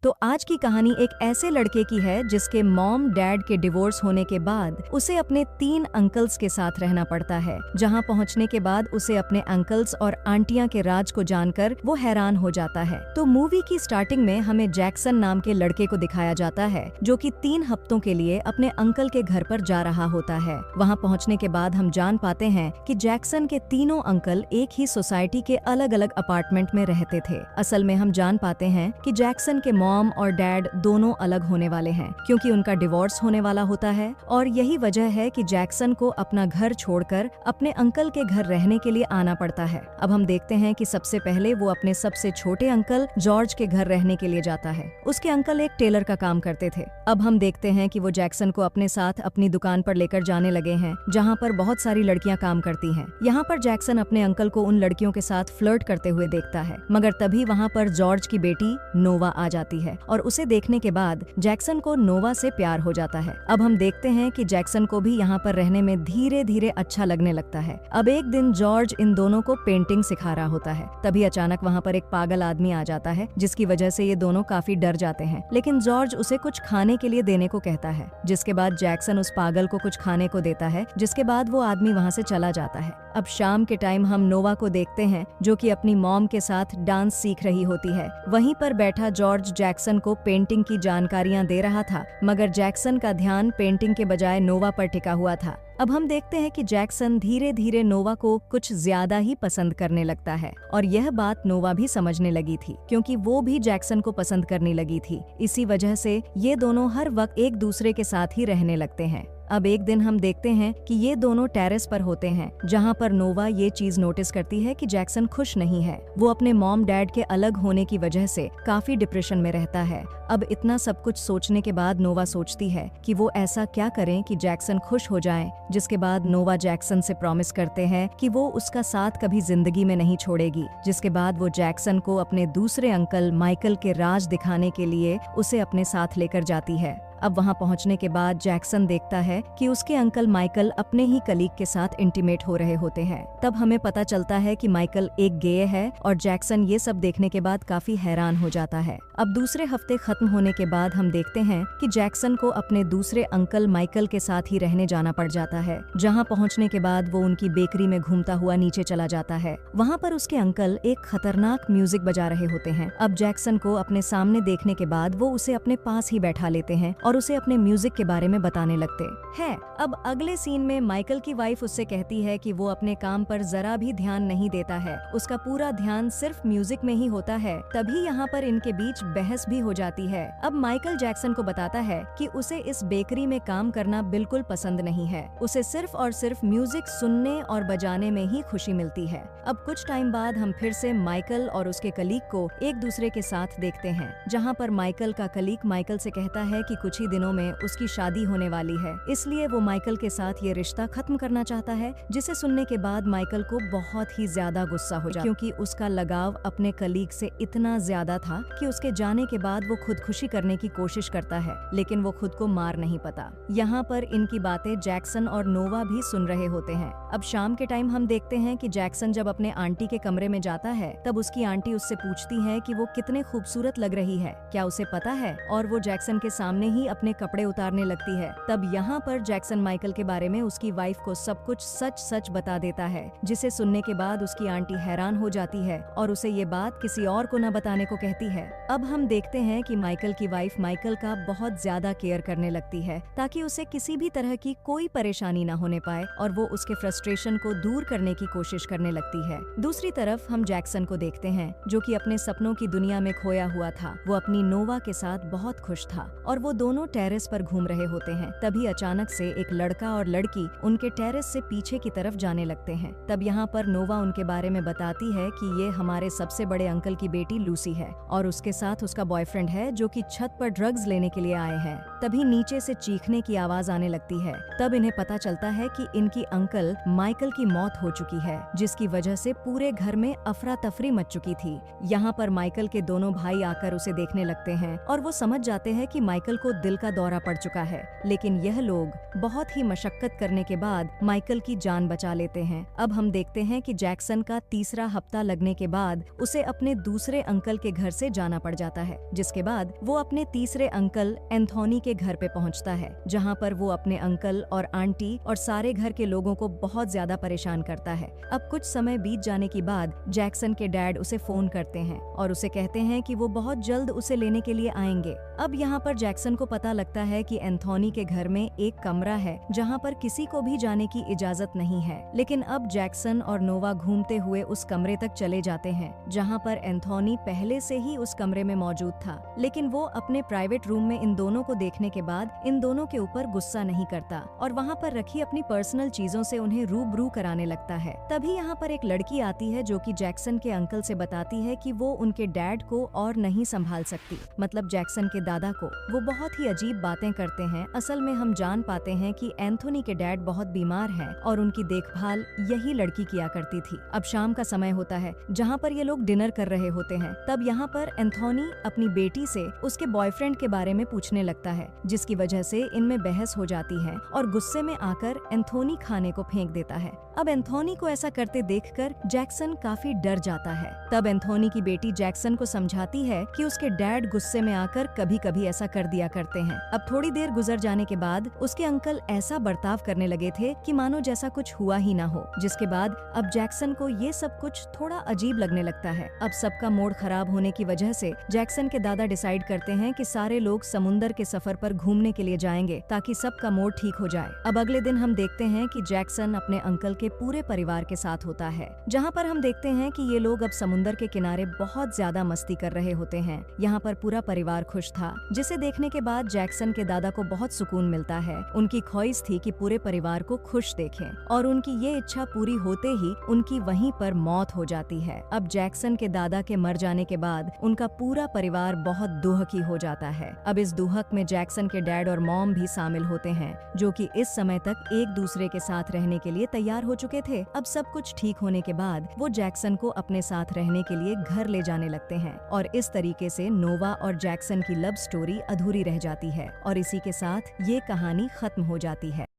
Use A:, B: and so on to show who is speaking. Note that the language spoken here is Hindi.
A: तो आज की कहानी एक ऐसे लड़के की है जिसके मॉम डैड के डिवोर्स होने के बाद उसे अपने 3 अंकल्स के साथ रहना पड़ता है। जहां पहुंचने के बाद उसे अपने अंकल्स और आंटियां के राज को जानकर वो हैरान हो जाता है। तो मूवी की स्टार्टिंग में हमें जैक्सन नाम के लड़के को दिखाया जाता है जो कि 3 हफ्तों के लिए अपने अंकल के घर पर जा रहा होता है। वहां पहुंचने के बाद हम जान पाते हैं कि जैक्सन के तीनों अंकल एक ही सोसाइटी के अलग अलग अपार्टमेंट में रहते थे। असल में हम जान पाते हैं कि जैक्सन के मॉम और डैड दोनों अलग होने वाले हैं क्योंकि उनका डिवोर्स होने वाला होता है और यही वजह है कि जैक्सन को अपना घर छोड़कर अपने अंकल के घर रहने के लिए आना पड़ता है। अब हम देखते हैं कि सबसे पहले वो अपने सबसे छोटे अंकल जॉर्ज के घर रहने के लिए जाता है। उसके अंकल एक टेलर का काम करते थे। अब हम देखते हैं कि वो जैक्सन को अपने साथ अपनी दुकान पर लेकर जाने लगे हैं जहाँ पर बहुत सारी लड़कियाँ काम करती हैं। यहाँ पर जैक्सन अपने अंकल को उन लड़कियों के साथ फ्लर्ट करते हुए देखता है, मगर तभी वहाँ पर जॉर्ज की बेटी नोवा आ जाती है और उसे देखने के बाद जैक्सन को नोवा से प्यार हो जाता है। अब हम देखते हैं कि जैक्सन को भी यहाँ पर रहने में धीरे धीरे अच्छा लगने लगता है। अब एक दिन जॉर्ज इन दोनों को पेंटिंग सिखा रहा होता है, तभी अचानक वहाँ पर एक पागल आदमी आ जाता है जिसकी वजह से ये दोनों काफी डर जाते हैं। लेकिन जॉर्ज उसे कुछ खाने के लिए देने को कहता है, जिसके बाद जैक्सन उस पागल को कुछ खाने को देता है, जिसके बाद वो आदमी वहाँ से चला जाता है। अब शाम के टाइम हम नोवा को देखते हैं जो कि अपनी मॉम के साथ डांस सीख रही होती है। वहीं पर बैठा जॉर्ज जैक्सन को पेंटिंग की जानकारियां दे रहा था, मगर जैक्सन का ध्यान पेंटिंग के बजाय नोवा पर टिका हुआ था। अब हम देखते हैं कि जैक्सन धीरे धीरे नोवा को कुछ ज्यादा ही पसंद करने लगता है और यह बात नोवा भी समझने लगी थी क्योंकि वो भी जैक्सन को पसंद करने लगी थी। इसी वजह से ये दोनों हर वक्त एक दूसरे के साथ ही रहने लगते हैं। अब एक दिन हम देखते हैं कि ये दोनों टेरेस पर होते हैं जहाँ पर नोवा ये चीज नोटिस करती है कि जैक्सन खुश नहीं है। वो अपने मॉम डैड के अलग होने की वजह से काफी डिप्रेशन में रहता है। अब इतना सब कुछ सोचने के बाद नोवा सोचती है कि वो ऐसा क्या करें कि जैक्सन खुश हो जाए, जिसके बाद नोवा जैक्सन से प्रॉमिस करते हैं कि वो उसका साथ कभी जिंदगी में नहीं छोड़ेगी। जिसके बाद वो जैक्सन को अपने दूसरे अंकल माइकल के राज दिखाने के लिए उसे अपने साथ लेकर जाती है। अब वहां पहुंचने के बाद जैक्सन देखता है कि उसके अंकल माइकल अपने ही कलीग के साथ इंटीमेट हो रहे होते हैं। तब हमें पता चलता है कि माइकल एक गे है और जैक्सन ये सब देखने के बाद काफी हैरान हो जाता है। अब दूसरे हफ्ते खत्म होने के बाद हम देखते हैं कि जैक्सन को अपने दूसरे अंकल माइकल के साथ ही रहने जाना पड़ जाता है। जहाँ पहुँचने के बाद वो उनकी बेकरी में घूमता हुआ नीचे चला जाता है। वहाँ पर उसके अंकल एक खतरनाक म्यूजिक बजा रहे होते हैं। अब जैक्सन को अपने सामने देखने के बाद वो उसे अपने पास ही बैठा लेते हैं और उसे अपने म्यूजिक के बारे में बताने लगते हैं। अब अगले सीन में माइकल की वाइफ उससे कहती है कि वो अपने काम पर जरा भी ध्यान नहीं देता है, उसका पूरा ध्यान सिर्फ म्यूजिक में ही होता है। तभी यहाँ पर इनके बीच बहस भी हो जाती है। अब माइकल जैक्सन को बताता है कि उसे इस बेकरी में काम करना बिल्कुल पसंद नहीं है, उसे सिर्फ और सिर्फ म्यूजिक सुनने और बजाने में ही खुशी मिलती है। अब कुछ टाइम बाद हम फिर से माइकल और उसके कलीग को एक दूसरे के साथ देखते हैं, जहाँ पर माइकल का कलीग माइकल से कहता है कि कुछ ही दिनों में उसकी शादी होने वाली है, इसलिए वो माइकल के साथ ये रिश्ता खत्म करना चाहता है। जिसे सुनने के बाद माइकल को बहुत ही ज्यादा गुस्सा हो जाता क्योंकि उसका लगाव अपने कलीग से इतना ज्यादा था कि उसके जाने के बाद वो खुदकुशी करने की कोशिश करता है, लेकिन वो खुद को मार नहीं पाता। यहाँ पर इनकी बातें जैक्सन और नोवा भी सुन रहे होते हैं। अब शाम के टाइम हम देखते हैं कि जैक्सन जब अपने आंटी के कमरे में जाता है तब उसकी आंटी उससे पूछती है कि वो कितने खूबसूरत लग रही है, क्या उसे पता है, और वो जैक्सन के सामने ही अपने कपड़े उतारने लगती है। तब यहाँ पर जैक्सन माइकल के बारे में उसकी वाइफ को सब कुछ सच सच बता देता है, जिसे सुनने के बाद उसकी आंटी हैरान हो जाती है और उसे ये बात किसी और को न बताने को कहती है। अब हम देखते हैं कि माइकल की वाइफ माइकल का बहुत ज्यादा केयर करने लगती है ताकि उसे किसी भी तरह की कोई परेशानी न होने पाए और वो उसके फ्रस्ट्रेशन को दूर करने की कोशिश करने लगती है। दूसरी तरफ हम जैक्सन को देखते हैं जो कि अपने सपनों की दुनिया में खोया हुआ था। वो अपनी नोवा के साथ बहुत खुश था और वो दोनों टेरेस पर घूम रहे होते हैं। तभी अचानक से एक लड़का और लड़की उनके टेरेस से पीछे की तरफ जाने लगते हैं। तब यहाँ पर नोवा उनके बारे में बताती है कि ये हमारे सबसे बड़े अंकल की बेटी लूसी है और उसके साथ उसका बॉयफ्रेंड है जो कि छत पर ड्रग्स लेने के लिए आए हैं। तभी नीचे से चीखने की आवाज आने लगती है। तब इन्हें पता चलता है कि इनकी अंकल माइकल की मौत हो चुकी है, जिसकी वजह से पूरे घर में अफरा तफरी मच चुकी थी। यहाँ पर माइकल के दोनों भाई आकर उसे देखने लगते हैं और वो समझ जाते हैं कि माइकल को दिल का दौरा पड़ चुका है, लेकिन यह लोग बहुत ही मशक्कत करने के बाद माइकल की जान बचा लेते हैं। अब हम देखते हैं कि जैक्सन का तीसरा हफ्ता लगने के बाद उसे अपने दूसरे अंकल के घर से जाना पड़ जाता है, जिसके बाद वो अपने तीसरे अंकल एंथोनी के घर पे पहुंचता है, जहां पर वो अपने अंकल और आंटी और सारे घर के लोगों को बहुत ज्यादा परेशान करता है। अब कुछ समय बीत जाने के बाद जैक्सन के डैड उसे फोन करते हैं और उसे कहते हैं कि वो बहुत जल्द उसे लेने के लिए आएंगे। अब यहाँ पर जैक्सन को पता लगता है कि एंथोनी के घर में एक कमरा है जहाँ पर किसी को भी जाने की इजाजत नहीं है, लेकिन अब जैक्सन और नोवा घूमते हुए उस कमरे तक चले जाते हैं जहाँ पर एंथोनी पहले से ही उस कमरे में मौजूद था, लेकिन वो अपने प्राइवेट रूम में इन दोनों को देखने के बाद इन दोनों के ऊपर गुस्सा नहीं करता और वहाँ पर रखी अपनी पर्सनल चीजों से उन्हें रूबरू कराने लगता है। तभी यहाँ पर एक लड़की आती है जो कि जैक्सन के अंकल से बताती है कि वो उनके डैड को और नहीं संभाल सकती, मतलब जैक्सन के दादा को। वो बहुत ही अजीब बातें करते हैं। असल में हम जान पाते हैं कि एंथोनी के डैड बहुत बीमार हैं और उनकी देखभाल यही लड़की किया करती थी। अब शाम का समय होता है जहाँ पर ये लोग डिनर कर रहे होते हैं। तब यहाँ पर एंथोनी अपनी बेटी से उसके बॉयफ्रेंड के बारे में पूछने लगता है, जिसकी वजह से इनमें बहस हो जाती है और गुस्से में आकर एंथोनी खाने को फेंक देता है। अब एंथोनी को ऐसा करते देखकर जैक्सन काफी डर जाता है। तब एंथोनी की बेटी जैक्सन को समझाती है कि उसके डैड गुस्से में आकर कभी कभी ऐसा कर दिया करते हैं। अब थोड़ी देर गुजर जाने के बाद उसके अंकल ऐसा बर्ताव करने लगे थे कि मानो जैसा कुछ हुआ ही ना हो, जिसके बाद अब जैक्सन को ये सब कुछ थोड़ा अजीब लगने लगता है। अब सबका मूड खराब होने की वजह से जैक्सन के दादा डिसाइड करते हैं कि सारे लोग समुंदर के सफर पर घूमने के लिए जाएंगे ताकि सबका मूड ठीक हो जाए। अब अगले दिन हम देखते हैं कि जैक्सन अपने अंकल के पूरे परिवार के साथ होता है, जहाँ पर हम देखते हैं कि ये लोग अब समुंदर के किनारे बहुत ज्यादा मस्ती कर रहे होते हैं। यहाँ पर पूरा परिवार खुश था, जिसे देखने के बाद जैक्सन के दादा को बहुत सुकून मिलता है। उनकी ख्वाहिश थी कि पूरे परिवार को खुश देखें और उनकी ये इच्छा पूरी होते ही उनकी वहीं पर मौत हो जाती है। अब जैक्सन के दादा के मर जाने के बाद उनका पूरा परिवार बहुत दुखी हो जाता है। अब इस दुहक में जैक्सन के डैड और मॉम भी शामिल होते हैं, जो कि इस समय तक एक दूसरे के साथ रहने के लिए तैयार हो चुके थे। अब सब कुछ ठीक होने के बाद वो जैक्सन को अपने साथ रहने के लिए घर ले जाने लगते हैं और इस तरीके से नोवा और जैक्सन की लव स्टोरी अधूरी रह जाती है और इसी के साथ ये कहानी खत्म हो जाती है।